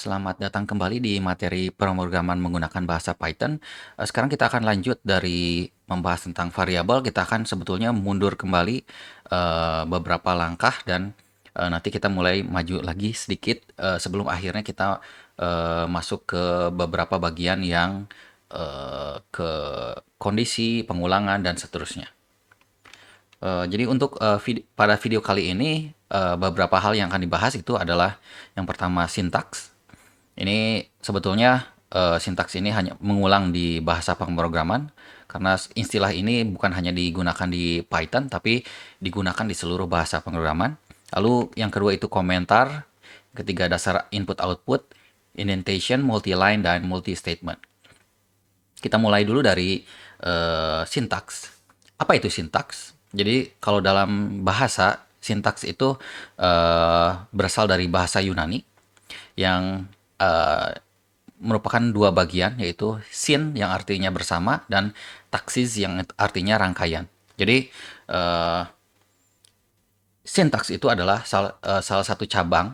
Selamat datang kembali di materi pemrograman menggunakan bahasa Python. Sekarang kita akan lanjut dari membahas tentang variabel, kita akan sebetulnya mundur kembali beberapa langkah dan nanti kita mulai maju lagi sedikit sebelum akhirnya kita masuk ke beberapa bagian yang ke kondisi, pengulangan, dan seterusnya. Jadi untuk pada video kali ini beberapa hal yang akan dibahas itu adalah yang pertama sintaks. Ini sebetulnya sintaks ini hanya mengulang di bahasa pemrograman karena istilah ini bukan hanya digunakan di Python tapi digunakan di seluruh bahasa pemrograman. Lalu yang kedua itu komentar, ketiga dasar input output, indentation, multi-line dan multi-statement. Kita mulai dulu dari sintaks. Apa itu sintaks? Jadi kalau dalam bahasa sintaks itu berasal dari bahasa Yunani yang merupakan dua bagian, yaitu sin yang artinya bersama dan taksis yang artinya rangkaian. Jadi sintaks itu adalah salah satu cabang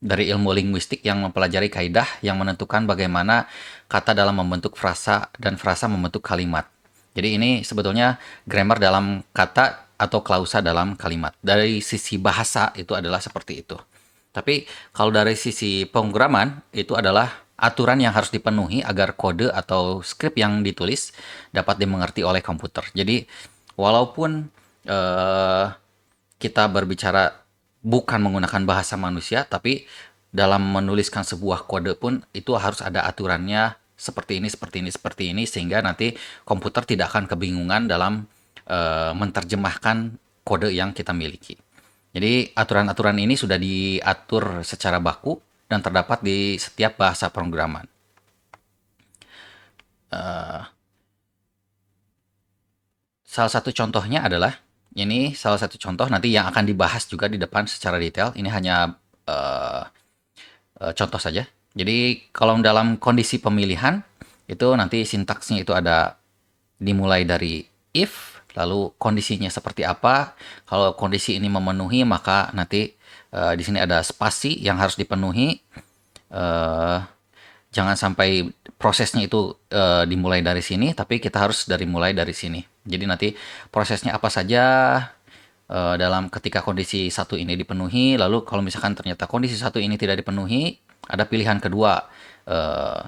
dari ilmu linguistik yang mempelajari kaidah yang menentukan bagaimana kata dalam membentuk frasa dan frasa membentuk kalimat. Jadi ini sebetulnya grammar dalam kata atau klausa dalam kalimat. Dari sisi bahasa itu adalah seperti itu. Tapi kalau dari sisi pemrograman itu adalah aturan yang harus dipenuhi agar kode atau skrip yang ditulis dapat dimengerti oleh komputer. Jadi walaupun eh, kita berbicara bukan menggunakan bahasa manusia, tapi dalam menuliskan sebuah kode pun itu harus ada aturannya seperti ini, seperti ini, seperti ini, sehingga nanti komputer tidak akan kebingungan dalam menerjemahkan kode yang kita miliki. Jadi aturan-aturan ini sudah diatur secara baku dan terdapat di setiap bahasa pemrograman. Salah satu contohnya adalah ini salah satu contoh nanti yang akan dibahas juga di depan secara detail. Ini hanya uh, contoh saja. Jadi kalau dalam kondisi pemilihan itu nanti sintaksnya itu ada dimulai dari if, lalu kondisinya seperti apa. Kalau kondisi ini memenuhi maka nanti di sini ada spasi yang harus dipenuhi. Uh, Jangan sampai prosesnya itu dimulai dari sini, tapi kita harus mulai dari sini. Jadi nanti prosesnya apa saja dalam ketika kondisi satu ini dipenuhi, lalu kalau misalkan ternyata kondisi satu ini tidak dipenuhi, ada pilihan kedua, eh,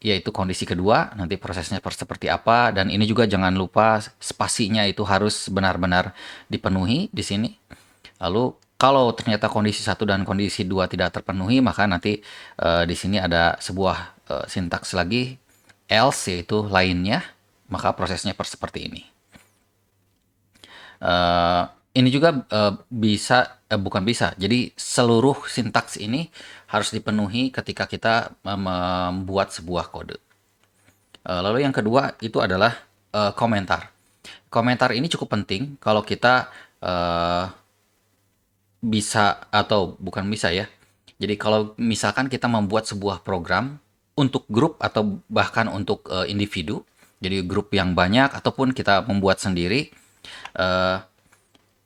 yaitu kondisi kedua, nanti prosesnya seperti apa, dan ini juga jangan lupa spasinya itu harus benar-benar dipenuhi di sini. Lalu kalau ternyata kondisi satu dan kondisi dua tidak terpenuhi, maka nanti di sini ada sebuah sintaks lagi else, yaitu lainnya, maka prosesnya seperti ini. Eh, ini juga bisa bukan bisa. Jadi seluruh sintaks ini harus dipenuhi ketika kita membuat sebuah kode. Lalu yang kedua itu adalah komentar. Komentar ini cukup penting kalau kita bisa atau bukan bisa ya. Jadi kalau misalkan kita membuat sebuah program untuk grup atau bahkan untuk individu, jadi grup yang banyak ataupun kita membuat sendiri, eh,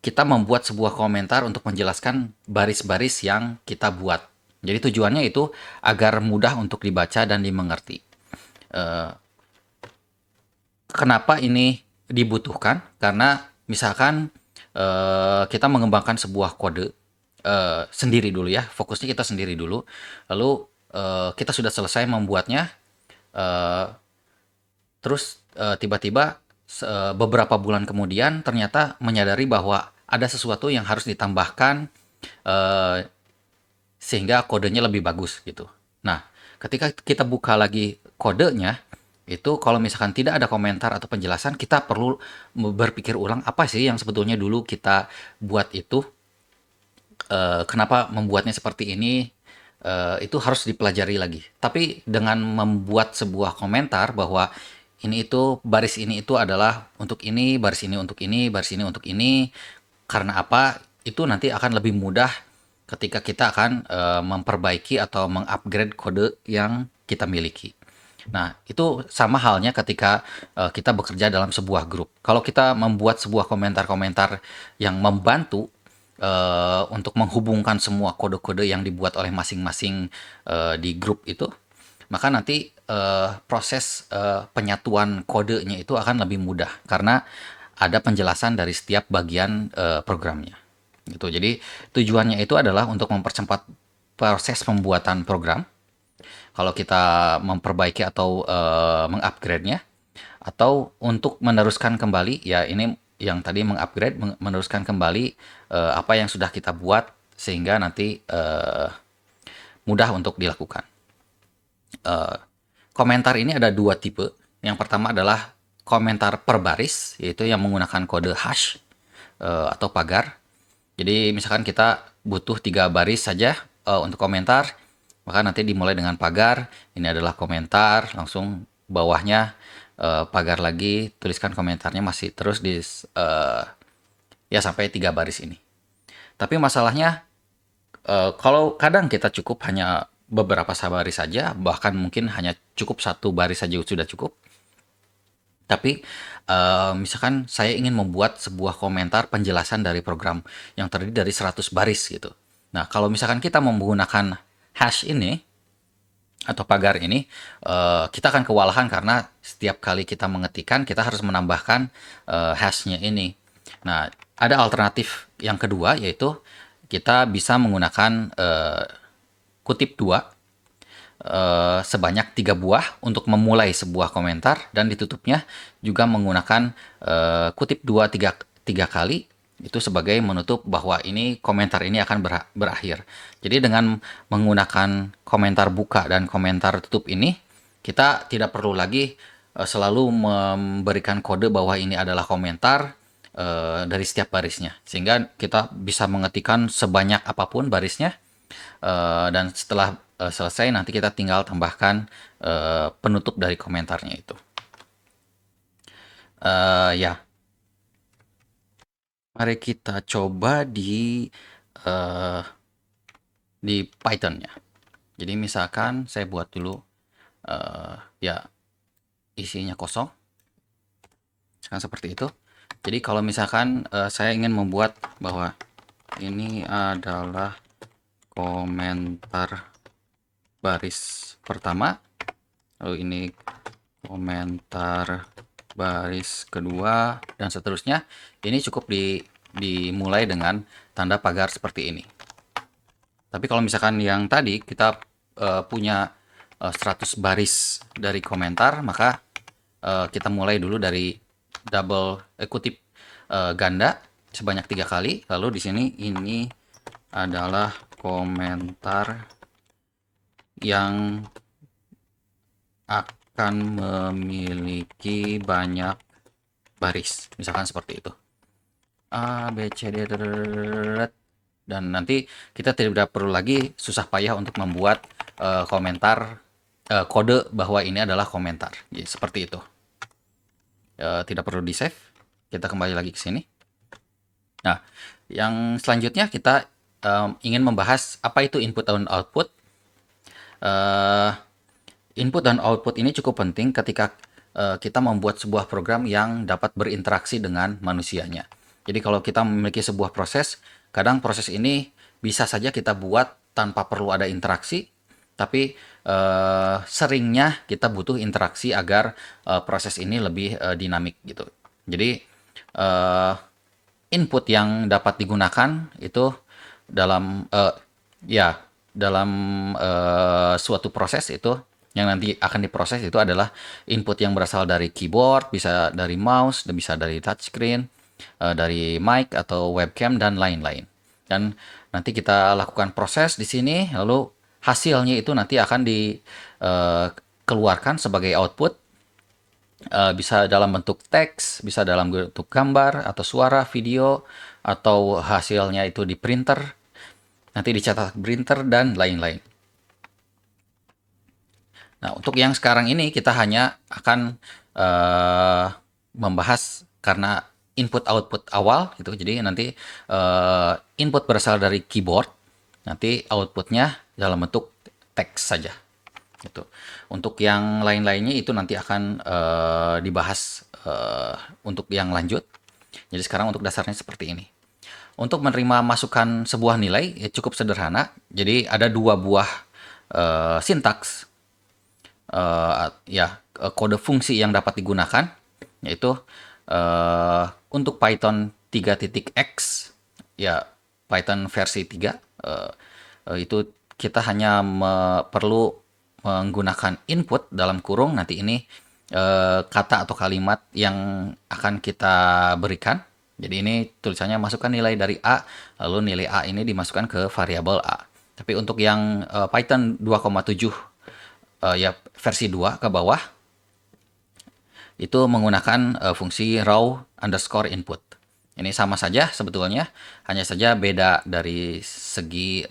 kita membuat sebuah komentar untuk menjelaskan baris-baris yang kita buat. Jadi tujuannya itu agar mudah untuk dibaca dan dimengerti. Eh, Kenapa ini dibutuhkan? Karena misalkan kita mengembangkan sebuah kode sendiri dulu ya, fokusnya kita sendiri dulu. Lalu kita sudah selesai membuatnya, eh, terus tiba-tiba beberapa bulan kemudian ternyata menyadari bahwa ada sesuatu yang harus ditambahkan eh, sehingga kodenya lebih bagus gitu. Nah, ketika kita buka lagi kodenya, itu kalau misalkan tidak ada komentar atau penjelasan, kita perlu berpikir ulang apa sih yang sebetulnya dulu kita buat itu, kenapa membuatnya seperti ini, itu harus dipelajari lagi. Tapi dengan membuat sebuah komentar bahwa ini itu baris ini itu adalah untuk ini, baris ini untuk ini, baris ini untuk ini, karena apa? Itu nanti akan lebih mudah ketika kita akan memperbaiki atau mengupgrade kode yang kita miliki. Nah, itu sama halnya ketika kita bekerja dalam sebuah grup. Kalau kita membuat sebuah komentar-komentar yang membantu untuk menghubungkan semua kode-kode yang dibuat oleh masing-masing di grup itu, maka nanti proses penyatuan kodenya itu akan lebih mudah karena ada penjelasan dari setiap bagian programnya. Gitu. Jadi tujuannya itu adalah untuk mempercepat proses pembuatan program. Kalau kita memperbaiki atau mengupgrade-nya, atau untuk meneruskan kembali, ya ini yang tadi mengupgrade, meneruskan kembali apa yang sudah kita buat sehingga nanti mudah untuk dilakukan. Eh, Komentar ini ada dua tipe. Yang pertama adalah komentar per baris, yaitu yang menggunakan kode hash atau pagar. Jadi misalkan kita butuh 3 baris saja untuk komentar, maka nanti dimulai dengan pagar. Ini adalah komentar, langsung bawahnya pagar lagi, tuliskan komentarnya masih terus di ya sampai 3 baris ini. Tapi masalahnya kalau kadang kita cukup hanya beberapa baris saja, bahkan mungkin hanya cukup 1 baris saja sudah cukup. Tapi misalkan saya ingin membuat sebuah komentar penjelasan dari program yang terdiri dari 100 baris gitu. Nah, kalau misalkan kita menggunakan hash ini atau pagar ini, kita akan kewalahan karena setiap kali kita mengetikkan, kita harus menambahkan hashnya ini. Nah, ada alternatif yang kedua, yaitu kita bisa menggunakan kutip 2 sebanyak 3 buah untuk memulai sebuah komentar, dan ditutupnya juga menggunakan kutip 2 3 kali itu sebagai menutup bahwa ini komentar ini akan berakhir. Jadi dengan menggunakan komentar buka dan komentar tutup ini, kita tidak perlu lagi selalu memberikan kode bahwa ini adalah komentar dari setiap barisnya, sehingga kita bisa mengetikkan sebanyak apapun barisnya. Dan setelah selesai nanti kita tinggal tambahkan penutup dari komentarnya itu. Ya, mari kita coba uh, di Python ya. Jadi misalkan saya buat dulu ya isinya kosong, misalkan seperti itu. Jadi kalau misalkan saya ingin membuat bahwa ini adalah komentar baris pertama, lalu ini komentar baris kedua, dan seterusnya. Ini cukup dimulai dengan tanda pagar seperti ini. Tapi kalau misalkan yang tadi kita punya 100 baris dari komentar, maka kita mulai dulu dari kutip ganda sebanyak 3 kali. Lalu di sini ini adalah komentar yang akan memiliki banyak baris, misalkan seperti itu. A, B, C, D, dan nanti kita tidak perlu lagi susah payah untuk membuat komentar kode bahwa ini adalah komentar. Jadi, seperti itu. Tidak perlu di save. Kita kembali lagi ke sini. Nah, yang selanjutnya kita ingin membahas apa itu input dan output. Input dan output ini cukup penting ketika kita membuat sebuah program yang dapat berinteraksi dengan manusianya. Jadi kalau kita memiliki sebuah proses, kadang proses ini bisa saja kita buat tanpa perlu ada interaksi, tapi seringnya kita butuh interaksi agar proses ini lebih dinamik gitu. Jadi input yang dapat digunakan itu dalam ya dalam suatu proses itu yang nanti akan diproses itu adalah input yang berasal dari keyboard, bisa dari mouse, bisa dari touchscreen, dari mic atau webcam dan lain-lain. Dan nanti kita lakukan proses di sini, lalu hasilnya itu nanti akan dikeluarkan sebagai output. Bisa dalam bentuk teks, bisa dalam bentuk gambar atau suara, video, atau hasilnya itu di printer, nanti dicetak printer dan lain-lain. Nah, untuk yang sekarang ini kita hanya akan membahas karena input output awal gitu. Jadi nanti input berasal dari keyboard, nanti outputnya dalam bentuk teks saja. Gitu. Untuk yang lain-lainnya itu nanti akan dibahas untuk yang lanjut. Jadi sekarang untuk dasarnya seperti ini. Untuk menerima masukan sebuah nilai ya cukup sederhana. Jadi ada dua buah sintaks kode fungsi yang dapat digunakan, yaitu untuk Python 3.x ya, Python versi 3 itu kita hanya perlu menggunakan input dalam kurung, nanti ini kata atau kalimat yang akan kita berikan. Jadi ini tulisannya masukkan nilai dari A, lalu nilai A ini dimasukkan ke variabel A. Tapi untuk yang Python 2,7 ya versi 2 ke bawah itu menggunakan fungsi raw underscore input. Ini sama saja sebetulnya, hanya saja beda dari segi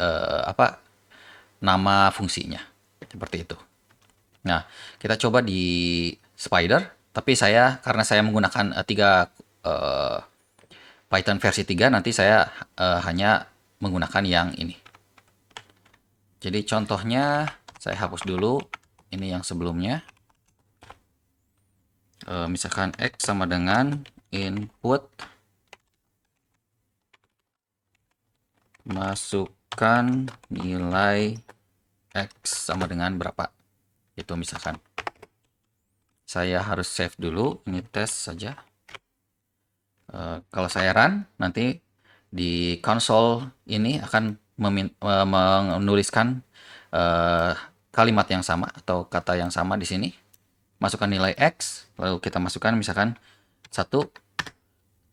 nama fungsinya. Seperti itu. Nah, kita coba di Spider, tapi karena saya menggunakan Python versi 3, nanti saya hanya menggunakan yang ini. Jadi contohnya saya hapus dulu ini yang sebelumnya. Misalkan X sama dengan input masukkan nilai X sama dengan berapa. Itu misalkan. Saya harus save dulu, ini tes saja. Kalau saya run, nanti di konsol ini akan menuliskan kalimat yang sama atau kata yang sama di sini. Masukkan nilai X, lalu kita masukkan misalkan 1,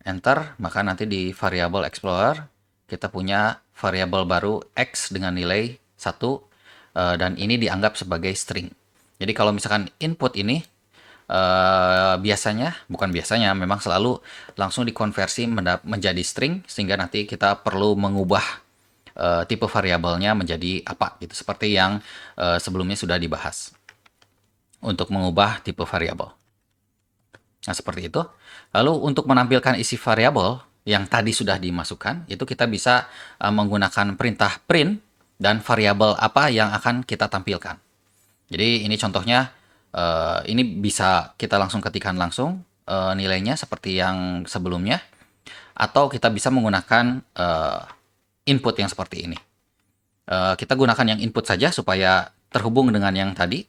enter, maka nanti di variable explorer kita punya variabel baru X dengan nilai 1, dan ini dianggap sebagai string. Jadi kalau misalkan input ini bukan biasanya, memang selalu langsung dikonversi menjadi string, sehingga nanti kita perlu mengubah tipe variabelnya menjadi apa gitu, seperti yang sebelumnya sudah dibahas untuk mengubah tipe variabel. Nah, seperti itu. Lalu untuk menampilkan isi variabel yang tadi sudah dimasukkan, itu kita bisa menggunakan perintah print dan variabel apa yang akan kita tampilkan. Jadi ini contohnya, ini bisa kita langsung ketikkan langsung nilainya seperti yang sebelumnya, atau kita bisa menggunakan input yang seperti ini. Kita gunakan yang input saja supaya terhubung dengan yang tadi.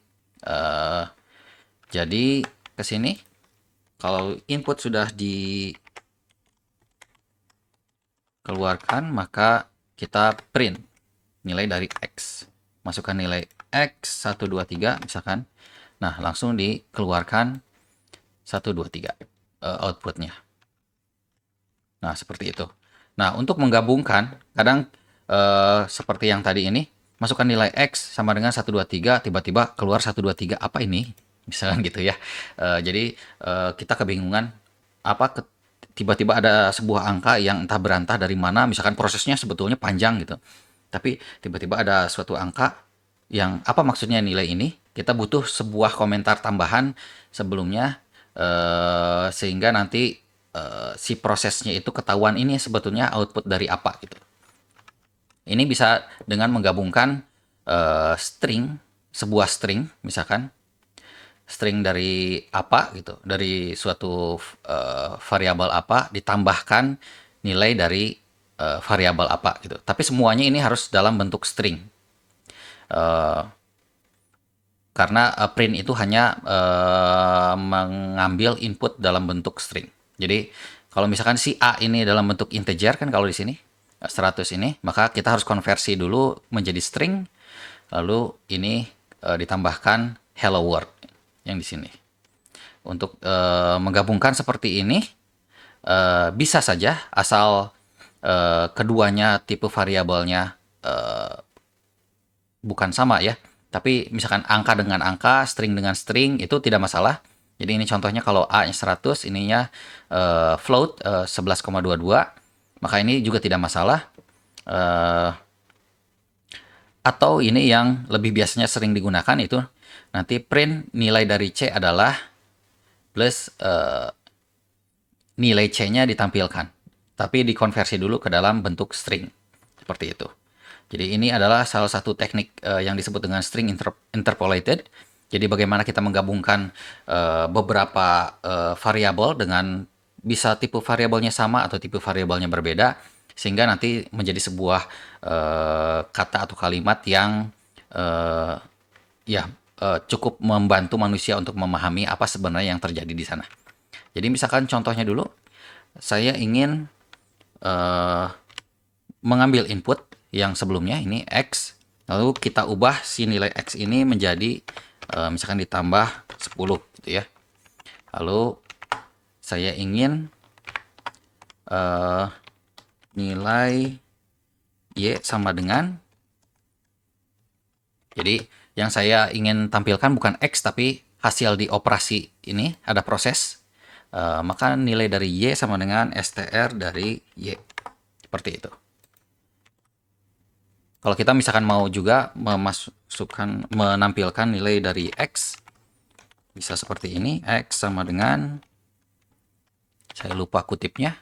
Jadi ke sini, kalau input sudah dikeluarkan, maka kita print nilai dari X. Masukkan nilai X 1, 2, 3 misalkan. Nah, langsung dikeluarkan 1, 2, 3 outputnya. Nah, seperti itu. Nah, untuk menggabungkan, kadang seperti yang tadi ini, masukkan nilai X sama dengan 1, 2, 3, tiba-tiba keluar 1, 2, 3, apa ini? Misalkan gitu ya. Jadi kita kebingungan, tiba-tiba ada sebuah angka yang entah berantah dari mana, misalkan prosesnya sebetulnya panjang gitu. Tapi tiba-tiba ada suatu angka yang apa maksudnya nilai ini? Kita butuh sebuah komentar tambahan sebelumnya, sehingga nanti si prosesnya itu ketahuan ini sebetulnya output dari apa gitu. Ini bisa dengan menggabungkan sebuah string, misalkan string dari apa gitu, dari suatu variabel apa, ditambahkan nilai dari variabel apa gitu. Tapi semuanya ini harus dalam bentuk string. Karena print itu hanya mengambil input dalam bentuk string. Jadi kalau misalkan si A ini dalam bentuk integer, kan kalau di sini 100 ini, maka kita harus konversi dulu menjadi string, lalu ini ditambahkan hello world yang di sini. Untuk menggabungkan seperti ini bisa saja, asal keduanya tipe variabelnya bukan sama ya. Tapi misalkan angka dengan angka, string dengan string, itu tidak masalah. Jadi ini contohnya kalau A-nya 100, ininya float 11,22, maka ini juga tidak masalah. Atau ini yang lebih biasanya sering digunakan, itu nanti print nilai dari C adalah plus nilai C-nya ditampilkan, tapi dikonversi dulu ke dalam bentuk string. Seperti itu. Jadi ini adalah salah satu teknik yang disebut dengan string interpolated. Jadi bagaimana kita menggabungkan beberapa variabel dengan bisa tipe variabelnya sama atau tipe variabelnya berbeda, sehingga nanti menjadi sebuah kata atau kalimat yang eh, ya cukup membantu manusia untuk memahami apa sebenarnya yang terjadi di sana. Jadi misalkan contohnya dulu, saya ingin eh, mengambil input yang sebelumnya ini X, lalu kita ubah si nilai X ini menjadi misalkan ditambah 10 gitu ya. Lalu saya ingin nilai Y sama dengan, jadi yang saya ingin tampilkan bukan X tapi hasil di operasi ini ada proses, maka nilai dari Y sama dengan STR dari Y, seperti itu. Kalau kita misalkan mau juga menampilkan nilai dari X, bisa seperti ini, X sama dengan, saya lupa kutipnya,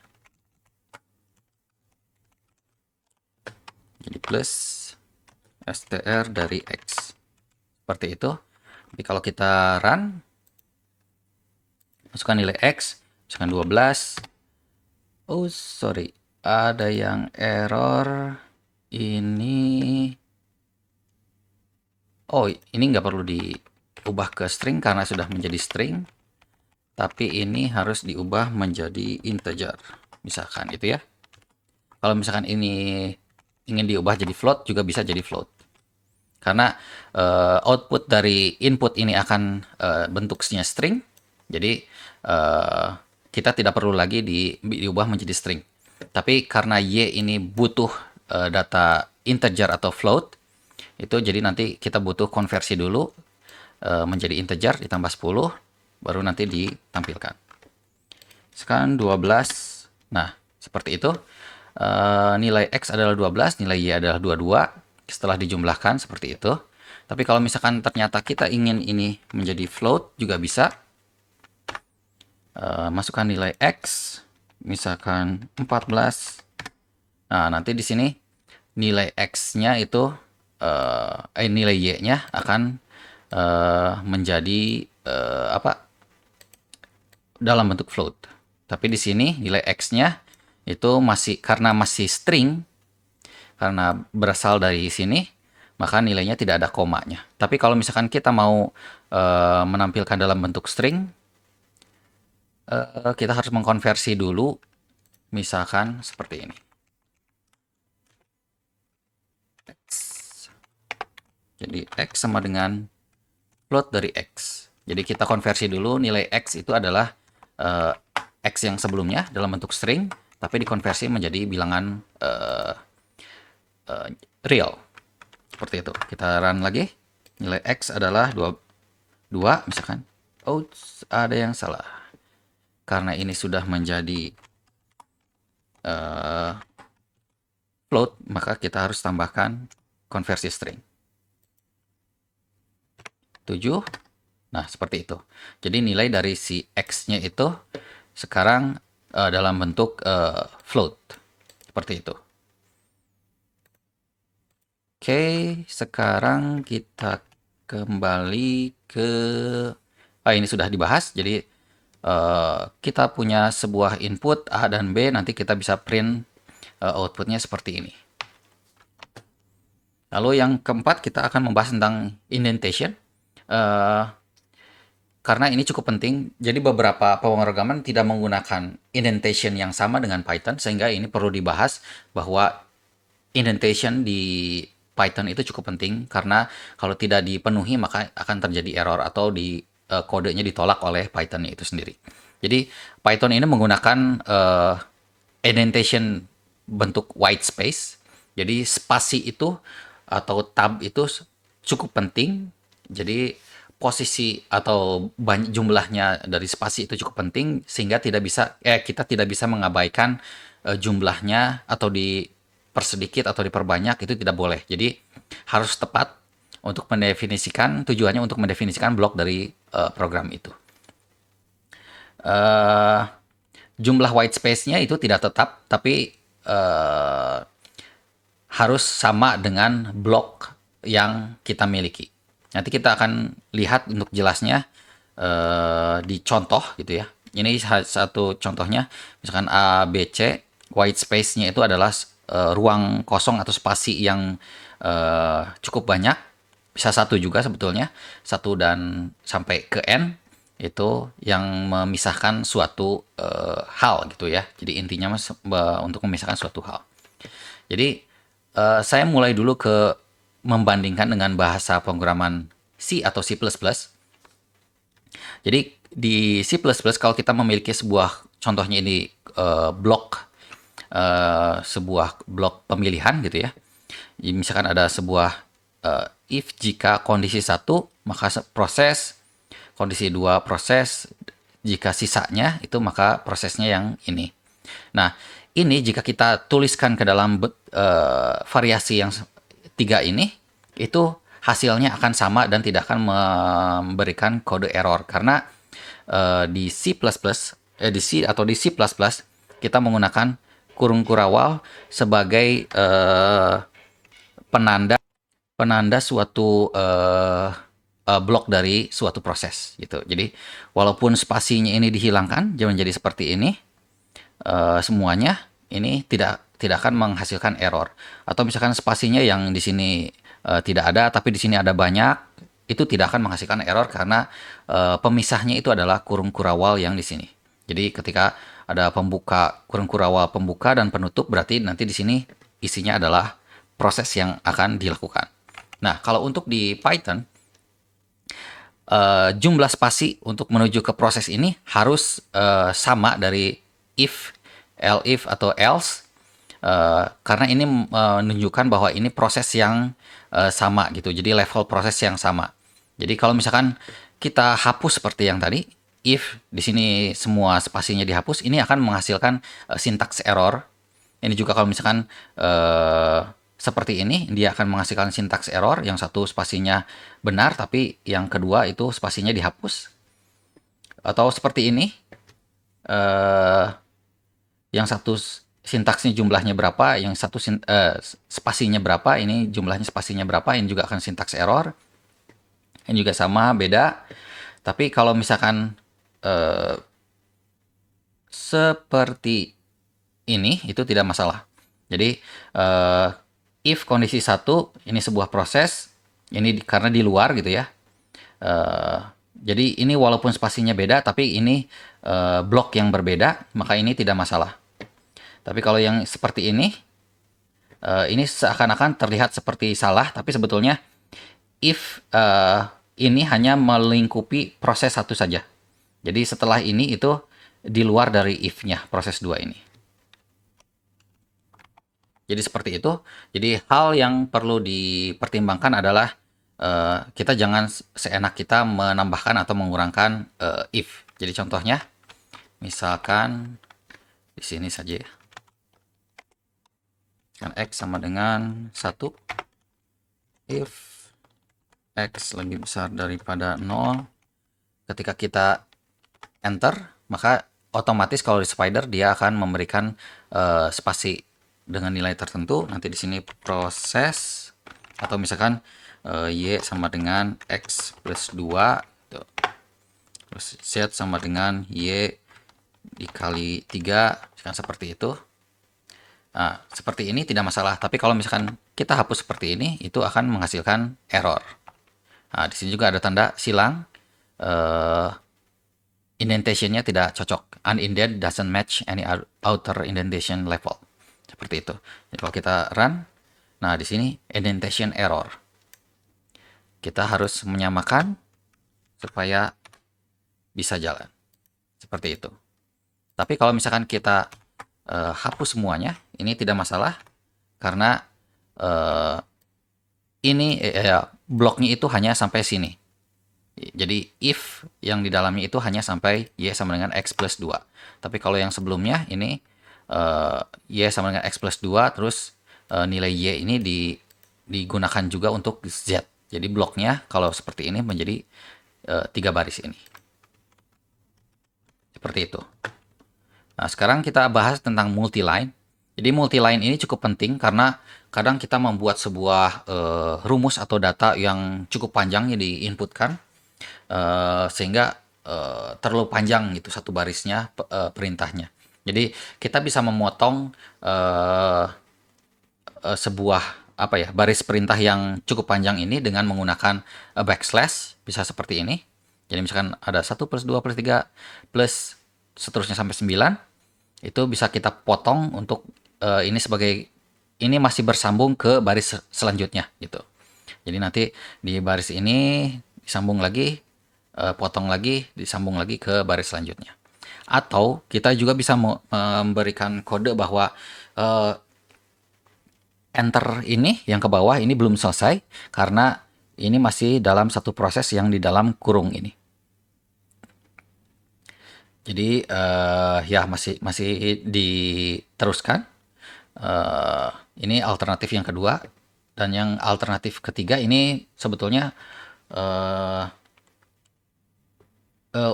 jadi plus STR dari X, seperti itu. Tapi kalau kita run, masukkan nilai X, misalkan 12, oh sorry, ada yang error, ini, oh ini nggak perlu diubah ke string karena sudah menjadi string, tapi ini harus diubah menjadi integer, misalkan itu ya. Kalau misalkan ini ingin diubah jadi float, juga bisa jadi float. Karena output dari input ini akan bentuknya string, jadi kita tidak perlu lagi diubah menjadi string. Tapi karena Y ini butuh data integer atau float, itu jadi nanti kita butuh konversi dulu menjadi integer ditambah 10, baru nanti ditampilkan. Sekarang 12. Nah, seperti itu. Nilai X adalah 12, nilai Y adalah 22. Setelah dijumlahkan seperti itu. Tapi kalau misalkan ternyata kita ingin ini menjadi float, juga bisa. Masukkan nilai X, misalkan 14. Nah, nanti di sini nilai X-nya itu, nilai Y-nya akan menjadi dalam bentuk float. Tapi di sini nilai X-nya itu karena masih string, karena berasal dari sini, maka nilainya tidak ada komanya. Tapi kalau misalkan kita mau menampilkan dalam bentuk string, kita harus mengkonversi dulu, misalkan seperti ini. X. Jadi X sama dengan float dari X. Jadi kita konversi dulu, nilai X itu adalah X yang sebelumnya dalam bentuk string, tapi dikonversi menjadi bilangan real. Seperti itu. Kita run lagi. Nilai X adalah 2 misalkan. Oh, ada yang salah. Karena ini sudah menjadi float, maka kita harus tambahkan konversi string. 7. Nah, seperti itu. Jadi nilai dari si X-nya itu sekarang dalam bentuk float. Seperti itu. Oke, sekarang kita kembali ke... ini sudah dibahas. Jadi kita punya sebuah input A dan B, nanti kita bisa print outputnya seperti ini. Lalu yang keempat, kita akan membahas tentang indentation. Karena ini cukup penting, jadi beberapa pemrograman tidak menggunakan indentation yang sama dengan Python, sehingga ini perlu dibahas bahwa indentation di Python itu cukup penting, karena kalau tidak dipenuhi maka akan terjadi error atau kodenya ditolak oleh Python itu sendiri. Jadi Python ini menggunakan indentation bentuk white space, jadi spasi itu atau tab itu cukup penting, jadi posisi atau jumlahnya dari spasi itu cukup penting, sehingga kita tidak bisa mengabaikan jumlahnya atau dipersedikit atau diperbanyak, itu tidak boleh. Jadi harus tepat untuk mendefinisikan, tujuannya untuk mendefinisikan blok dari program itu. Jumlah white space-nya itu tidak tetap, tapi harus sama dengan blok yang kita miliki. Nanti kita akan lihat untuk jelasnya di contoh gitu ya. Ini satu contohnya, misalkan A, B, C, white space-nya itu adalah ruang kosong atau spasi yang cukup banyak, bisa satu juga sebetulnya, satu dan sampai ke n, itu yang memisahkan suatu hal gitu ya. Jadi intinya untuk memisahkan suatu hal. Jadi saya mulai dulu ke membandingkan dengan bahasa pemrograman C atau C++. Jadi di C++ kalau kita memiliki sebuah, contohnya ini blok, sebuah blok pemilihan gitu ya. Jadi misalkan ada sebuah if jika kondisi 1 maka proses, kondisi 2 proses, jika sisanya itu maka prosesnya yang ini. Nah, ini jika kita tuliskan ke dalam variasi yang 3 ini, itu hasilnya akan sama dan tidak akan memberikan kode error karena di C++, di C atau di C++ kita menggunakan kurung kurawal sebagai penanda suatu blok dari suatu proses gitu. Jadi walaupun spasinya ini dihilangkan menjadi seperti ini, semuanya ini tidak akan menghasilkan error. Atau misalkan spasinya yang di sini tidak ada tapi di sini ada banyak, itu tidak akan menghasilkan error karena pemisahnya itu adalah kurung kurawal yang di sini. Jadi ketika ada pembuka, kurung kurawal pembuka dan penutup, berarti nanti di sini isinya adalah proses yang akan dilakukan. Nah, kalau untuk di Python, jumlah spasi untuk menuju ke proses ini harus sama dari if, elif atau else, karena ini menunjukkan bahwa ini proses yang sama gitu. Jadi level proses yang sama. Jadi kalau misalkan kita hapus seperti yang tadi, if di sini semua spasinya dihapus, ini akan menghasilkan syntax error. Ini juga kalau misalkan seperti ini, dia akan menghasilkan syntax error. Yang satu spasinya benar, tapi yang kedua itu spasinya dihapus. Atau seperti ini, yang satu sintaksnya jumlahnya berapa, yang satu spasinya berapa, ini jumlahnya spasinya berapa, ini juga akan syntax error. Ini juga sama, beda. Tapi kalau misalkan seperti ini, itu tidak masalah. Jadi if kondisi 1 ini sebuah proses, ini karena di luar gitu ya. Jadi ini walaupun spasinya beda, tapi ini blok yang berbeda, maka ini tidak masalah. Tapi kalau yang seperti ini seakan-akan terlihat seperti salah, tapi sebetulnya if ini hanya melingkupi proses satu saja. Jadi setelah ini itu di luar dari if-nya, proses 2 ini. Jadi seperti itu. Jadi hal yang perlu dipertimbangkan adalah kita jangan seenak kita menambahkan atau mengurangkan if. Jadi contohnya, misalkan di sini saja ya. Kan X sama dengan 1. If X lebih besar daripada 0. Ketika kita enter, maka otomatis kalau di spider dia akan memberikan spasi dengan nilai tertentu. Nanti di sini proses, atau misalkan Y sama dengan X plus 2. Terus Z sama dengan Y dikali 3. Misalkan seperti itu. Nah, seperti ini tidak masalah. Tapi kalau misalkan kita hapus seperti ini, itu akan menghasilkan error. Nah, di sini juga ada tanda silang. Indentation-nya tidak cocok. Unindent doesn't match any outer indentation level. Seperti itu. Jadi kalau kita run, nah di sini indentation error. Kita harus menyamakan supaya bisa jalan. Seperti itu. Tapi kalau misalkan kita hapus semuanya, ini tidak masalah karena ini bloknya itu hanya sampai sini. Jadi if yang di dalamnya itu hanya sampai Y sama dengan X plus 2. Tapi kalau yang sebelumnya ini Y sama dengan X plus 2, terus nilai Y ini digunakan juga untuk Z. Jadi bloknya kalau seperti ini menjadi 3 baris ini. Seperti itu. Nah, sekarang kita bahas tentang multiline. Jadi multiline ini cukup penting karena kadang kita membuat sebuah rumus atau data yang cukup panjang yang diinputkan. Sehingga terlalu panjang gitu satu barisnya perintahnya. Jadi kita bisa memotong sebuah apa ya, baris perintah yang cukup panjang ini dengan menggunakan backslash, bisa seperti ini. Jadi misalkan ada 1 plus 2 plus 3 plus seterusnya sampai 9, itu bisa kita potong untuk ini sebagai ini masih bersambung ke baris selanjutnya gitu. Jadi nanti di baris ini disambung lagi, potong lagi, disambung lagi ke baris selanjutnya. Atau kita juga bisa memberikan kode bahwa eh, enter ini yang ke bawah ini belum selesai karena ini masih dalam satu proses yang di dalam kurung ini. Jadi ya masih masih diteruskan. Ini alternatif yang kedua, dan yang alternatif ketiga ini sebetulnya uh,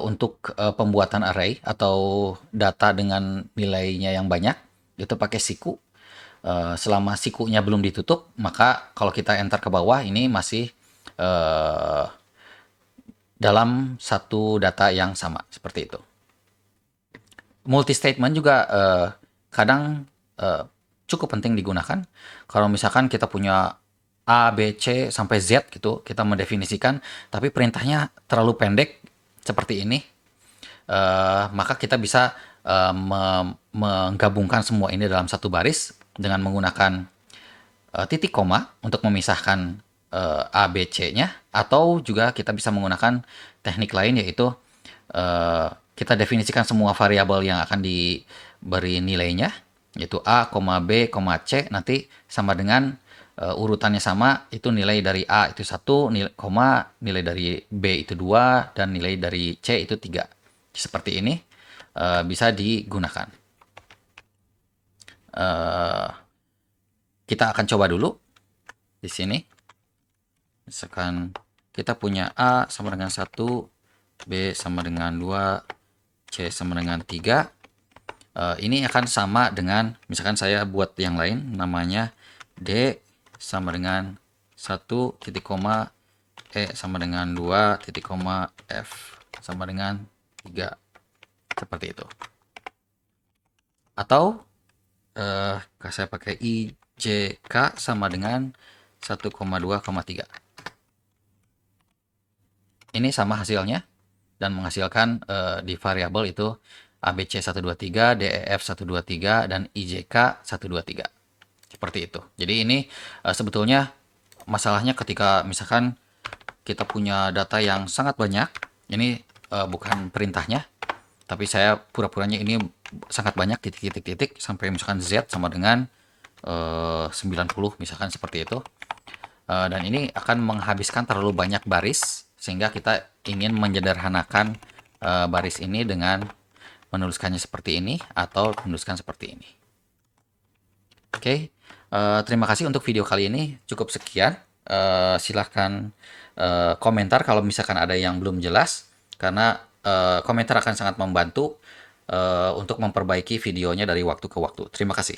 untuk pembuatan array atau data dengan nilainya yang banyak itu pakai siku. Selama sikunya belum ditutup, maka kalau kita enter ke bawah ini masih uh, dalam satu data yang sama seperti itu. Multi statement juga kadang cukup penting digunakan. Kalau misalkan kita punya A, B, C sampai Z gitu, kita mendefinisikan, tapi perintahnya terlalu pendek seperti ini, maka kita bisa menggabungkan semua ini dalam satu baris dengan menggunakan titik koma untuk memisahkan A, B, C-nya, atau juga kita bisa menggunakan teknik lain, yaitu kita definisikan semua variabel yang akan diberi nilainya, yaitu A, B, C, nanti sama dengan urutannya sama, itu nilai dari A itu 1, nilai dari B itu 2, dan nilai dari C itu 3. Seperti ini bisa digunakan. Kita akan coba dulu di sini. Misalkan kita punya A sama dengan 1, B sama dengan 2, C sama dengan 3. Ini akan sama dengan, misalkan saya buat yang lain, namanya D sama dengan 1 titik koma, E sama dengan 2 titik koma, F sama dengan 3. Seperti itu. Atau saya pakai IJK sama dengan 1,2,3. Ini sama hasilnya dan menghasilkan di variabel itu ABC123, DEF123, dan IJK 123. Seperti itu. Jadi ini sebetulnya masalahnya ketika misalkan kita punya data yang sangat banyak, ini bukan perintahnya, tapi saya pura-puranya ini sangat banyak titik-titik-titik sampai misalkan Z sama dengan 90 misalkan seperti itu. Dan ini akan menghabiskan terlalu banyak baris, sehingga kita ingin menyederhanakan baris ini dengan menuliskannya seperti ini atau menuliskan seperti ini. Oke, terima kasih untuk video kali ini. Cukup sekian. Silahkan komentar kalau misalkan ada yang belum jelas, karena komentar akan sangat membantu untuk memperbaiki videonya dari waktu ke waktu. Terima kasih.